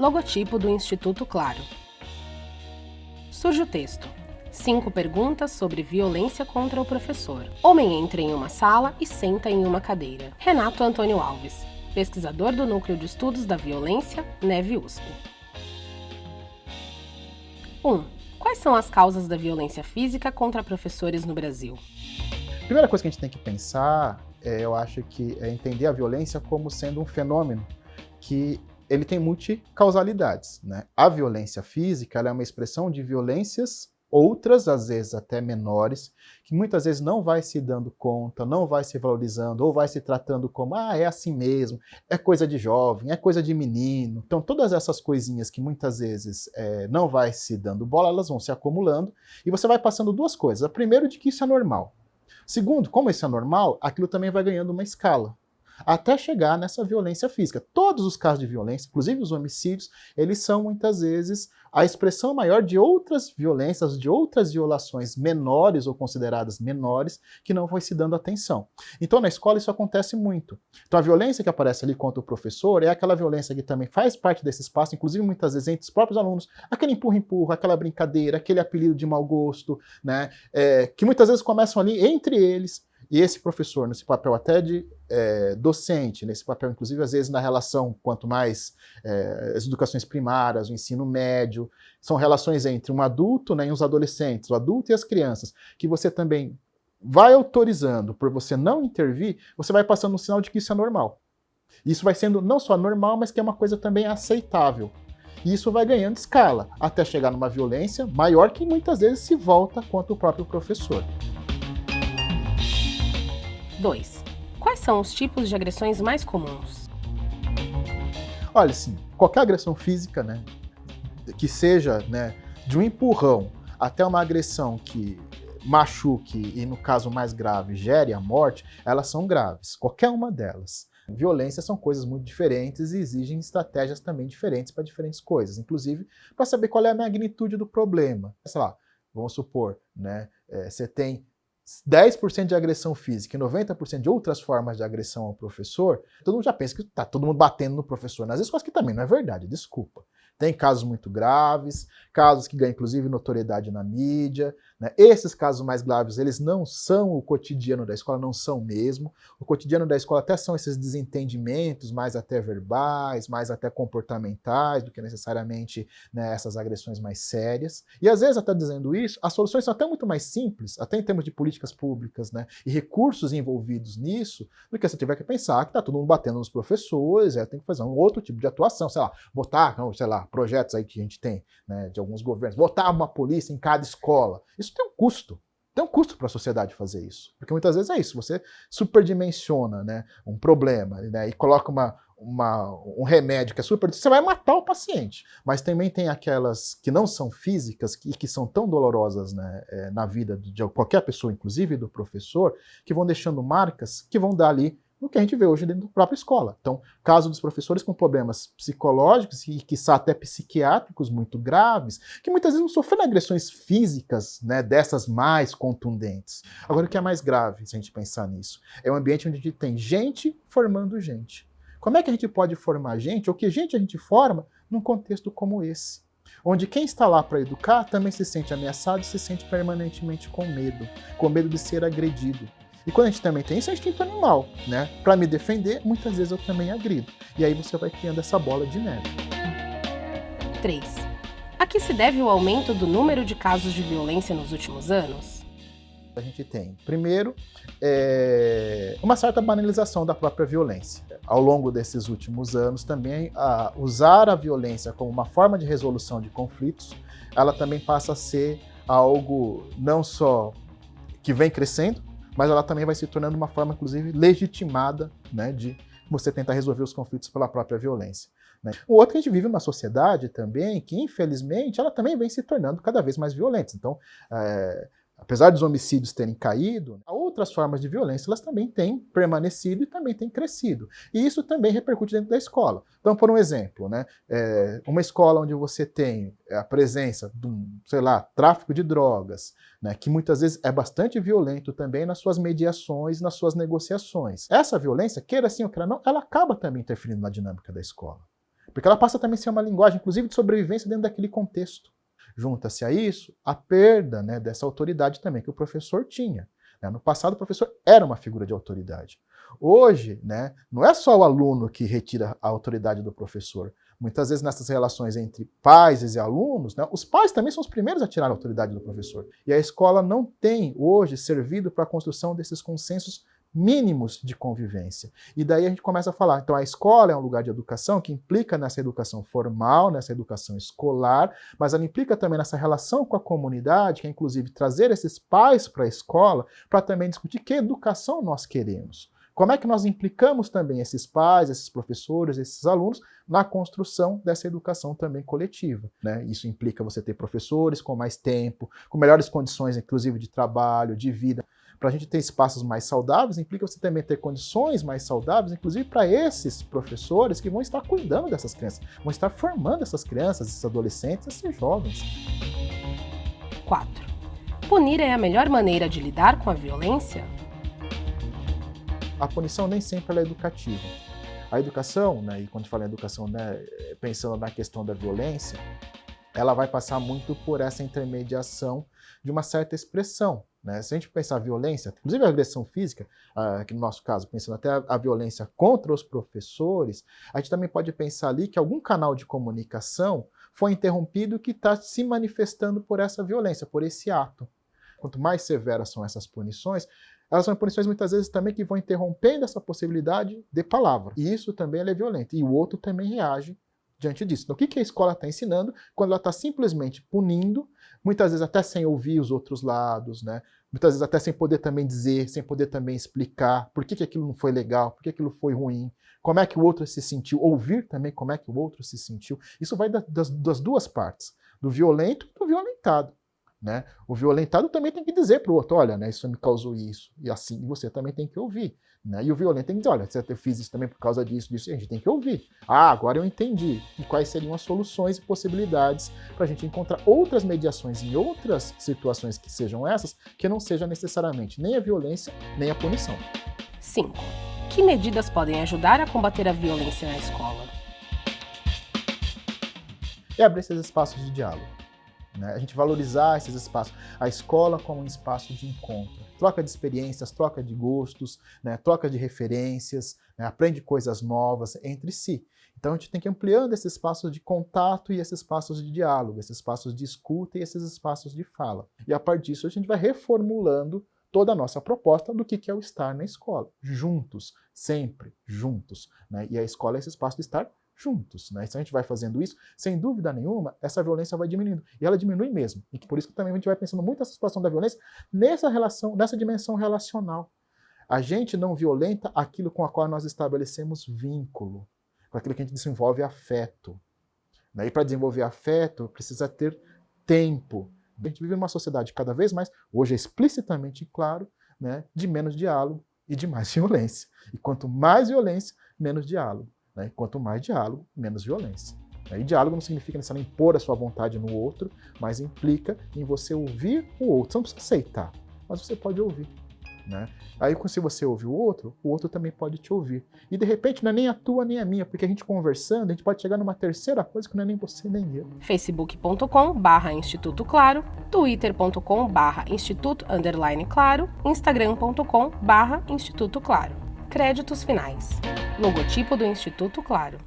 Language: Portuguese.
Logotipo do Instituto Claro. Surge o texto. 5 perguntas sobre violência contra o professor. Homem entra em uma sala e senta em uma cadeira. Renato Antônio Alves, pesquisador do Núcleo de Estudos da Violência, NEV USP. 1. Quais são as causas da violência física contra professores no Brasil? A primeira coisa que a gente tem que pensar, eu acho que é entender a violência como sendo um fenômeno que ele tem multicausalidades, né? A violência física ela é uma expressão de violências, outras, às vezes até menores, que muitas vezes não vai se dando conta, não vai se valorizando, ou vai se tratando como, é assim mesmo, é coisa de jovem, é coisa de menino. Então todas essas coisinhas que muitas vezes não vai se dando bola, elas vão se acumulando, e você vai passando duas coisas. Primeiro, de que isso é normal. Segundo, como isso é normal, aquilo também vai ganhando uma escala, até chegar nessa violência física. Todos os casos de violência, inclusive os homicídios, eles são muitas vezes a expressão maior de outras violências, de outras violações menores ou consideradas menores, que não foi se dando atenção. Então na escola isso acontece muito. Então a violência que aparece ali contra o professor é aquela violência que também faz parte desse espaço, inclusive muitas vezes entre os próprios alunos, aquele empurra-empurra, aquela brincadeira, aquele apelido de mau gosto, né, que muitas vezes começam ali entre eles. E esse professor, nesse papel até de docente, nesse papel, inclusive, às vezes na relação, quanto mais as educações primárias, o ensino médio, são relações entre um adulto, né, e os adolescentes, o adulto e as crianças, que você também vai autorizando por você não intervir, você vai passando um sinal de que isso é normal. Isso vai sendo não só normal, mas que é uma coisa também aceitável. E isso vai ganhando escala, até chegar numa violência maior que muitas vezes se volta contra o próprio professor. 2. Quais são os tipos de agressões mais comuns? Olha, assim, qualquer agressão física, né, que seja, né, de um empurrão até uma agressão que machuque e, no caso mais grave, gere a morte, elas são graves, qualquer uma delas. Violência são coisas muito diferentes e exigem estratégias também diferentes para diferentes coisas, inclusive para saber qual é a magnitude do problema. Sei lá, vamos supor, né, você tem 10% de agressão física e 90% de outras formas de agressão ao professor, todo mundo já pensa que tá todo mundo batendo no professor nas escolas, que também não é verdade, desculpa. Tem casos muito graves, casos que ganham inclusive notoriedade na mídia, né? Esses casos mais graves, eles não são o cotidiano da escola, não são mesmo. O cotidiano da escola até são esses desentendimentos, mais até verbais, mais até comportamentais, do que necessariamente, né, essas agressões mais sérias. E às vezes, até dizendo isso, as soluções são até muito mais simples, até em termos de políticas públicas, né, e recursos envolvidos nisso, do que você tiver que pensar que está todo mundo batendo nos professores, tem que fazer um outro tipo de atuação, sei lá, botar, sei lá, projetos aí que a gente tem, né, de alguns governos, botar uma polícia em cada escola. Isso tem um custo. Tem um custo para a sociedade fazer isso. Porque muitas vezes é isso, você superdimensiona, né, um problema, né, e coloca um remédio que é super... Você vai matar o paciente. Mas também tem aquelas que não são físicas e que são tão dolorosas, né, na vida de qualquer pessoa, inclusive do professor, que vão deixando marcas que vão dar ali no que a gente vê hoje dentro da própria escola. Então, caso dos professores com problemas psicológicos e, quiçá, até psiquiátricos muito graves, que muitas vezes não sofreram agressões físicas, né, dessas mais contundentes. Agora, o que é mais grave, se a gente pensar nisso, é um ambiente onde a gente tem gente formando gente. Como é que a gente pode formar gente, ou que gente a gente forma, num contexto como esse? Onde quem está lá para educar também se sente ameaçado e se sente permanentemente com medo de ser agredido. E quando a gente também tem isso, é instinto animal, né? Para me defender, muitas vezes eu também agrido. E aí você vai criando essa bola de neve. 3. A que se deve o aumento do número de casos de violência nos últimos anos? A gente tem, primeiro, uma certa banalização da própria violência. Ao longo desses últimos anos, também, usar a violência como uma forma de resolução de conflitos, ela também passa a ser algo não só que vem crescendo, mas ela também vai se tornando uma forma, inclusive, legitimada, né, de você tentar resolver os conflitos pela própria violência. Né? O outro, que a gente vive uma sociedade também que, infelizmente, ela também vem se tornando cada vez mais violenta. Então, apesar dos homicídios terem caído, outras formas de violência elas também têm permanecido e também têm crescido. E isso também repercute dentro da escola. Então, por um exemplo, né, uma escola onde você tem a presença de sei lá, tráfico de drogas, né, que muitas vezes é bastante violento também nas suas mediações, nas suas negociações. Essa violência, queira sim ou queira não, ela acaba também interferindo na dinâmica da escola. Porque ela passa também a ser uma linguagem, inclusive, de sobrevivência dentro daquele contexto. Junta-se a isso a perda, né, dessa autoridade também que o professor tinha. Né? No passado, o professor era uma figura de autoridade. Hoje, né, não é só o aluno que retira a autoridade do professor. Muitas vezes, nessas relações entre pais e alunos, né, os pais também são os primeiros a tirar a autoridade do professor. E a escola não tem, hoje, servido para a construção desses consensos mínimos de convivência. E daí a gente começa a falar, então a escola é um lugar de educação que implica nessa educação formal, nessa educação escolar, mas ela implica também nessa relação com a comunidade, que é inclusive trazer esses pais para a escola, para também discutir que educação nós queremos. Como é que nós implicamos também esses pais, esses professores, esses alunos na construção dessa educação também coletiva, né? Isso implica você ter professores com mais tempo, com melhores condições, inclusive de trabalho, de vida. Para a gente ter espaços mais saudáveis, implica você também ter condições mais saudáveis, inclusive para esses professores que vão estar cuidando dessas crianças, vão estar formando essas crianças, esses adolescentes, esses jovens. 4. Punir é a melhor maneira de lidar com a violência? A punição nem sempre é educativa. A educação, né, e quando a gente fala em educação, né, pensando na questão da violência, ela vai passar muito por essa intermediação de uma certa expressão. Né? Se a gente pensar a violência, inclusive a agressão física, que no nosso caso, pensando até a violência contra os professores, a gente também pode pensar ali que algum canal de comunicação foi interrompido que está se manifestando por essa violência, por esse ato. Quanto mais severas são essas punições, elas são punições muitas vezes também que vão interrompendo essa possibilidade de palavra. E isso também é violento. E o outro também reage diante disso. Então, o que a escola está ensinando quando ela está simplesmente punindo, muitas vezes até sem ouvir os outros lados, né? Muitas vezes até sem poder também dizer, sem poder também explicar por que aquilo não foi legal, por que aquilo foi ruim, como é que o outro se sentiu, ouvir também como é que o outro se sentiu. Isso vai das duas partes, do violento e do violentado. Né? O violentado também tem que dizer para o outro, olha, né, isso me causou isso, e assim você também tem que ouvir. Né? E o violento tem que dizer, olha, eu fiz isso também por causa disso, e a gente tem que ouvir. Ah, agora eu entendi. E quais seriam as soluções e possibilidades para a gente encontrar outras mediações em outras situações que sejam essas, que não seja necessariamente nem a violência, nem a punição. 5. Que medidas podem ajudar a combater a violência na escola? É abrir esses espaços de diálogo. Né? A gente valorizar esses espaços, a escola como um espaço de encontro, troca de experiências, troca de gostos, né? Troca de referências, né? Aprende coisas novas entre si. Então a gente tem que ir ampliando esses espaços de contato e esses espaços de diálogo, esses espaços de escuta e esses espaços de fala. E a partir disso a gente vai reformulando toda a nossa proposta do que é o estar na escola. Juntos, sempre juntos. Né? E a escola é esse espaço de estar juntos. Né? Se a gente vai fazendo isso, sem dúvida nenhuma, essa violência vai diminuindo. E ela diminui mesmo. E por isso que também a gente vai pensando muito nessa situação da violência, nessa relação, nessa dimensão relacional. A gente não violenta aquilo com a qual nós estabelecemos vínculo, com aquilo que a gente desenvolve afeto. Né? E para desenvolver afeto, precisa ter tempo. A gente vive numa sociedade cada vez mais, hoje é explicitamente claro, né, de menos diálogo e de mais violência. E quanto mais violência, menos diálogo. Né? Quanto mais diálogo, menos violência. E diálogo não significa necessariamente impor a sua vontade no outro, mas implica em você ouvir o outro. Você não precisa aceitar, mas você pode ouvir. Né? Aí, se você ouve o outro também pode te ouvir. E de repente não é nem a tua nem a minha, porque a gente conversando, a gente pode chegar numa terceira coisa que não é nem você nem eu. facebook.com/Instituto Claro, twitter.com/Instituto_Claro, instagram.com/Instituto Claro. Créditos finais. Logotipo do Instituto Claro.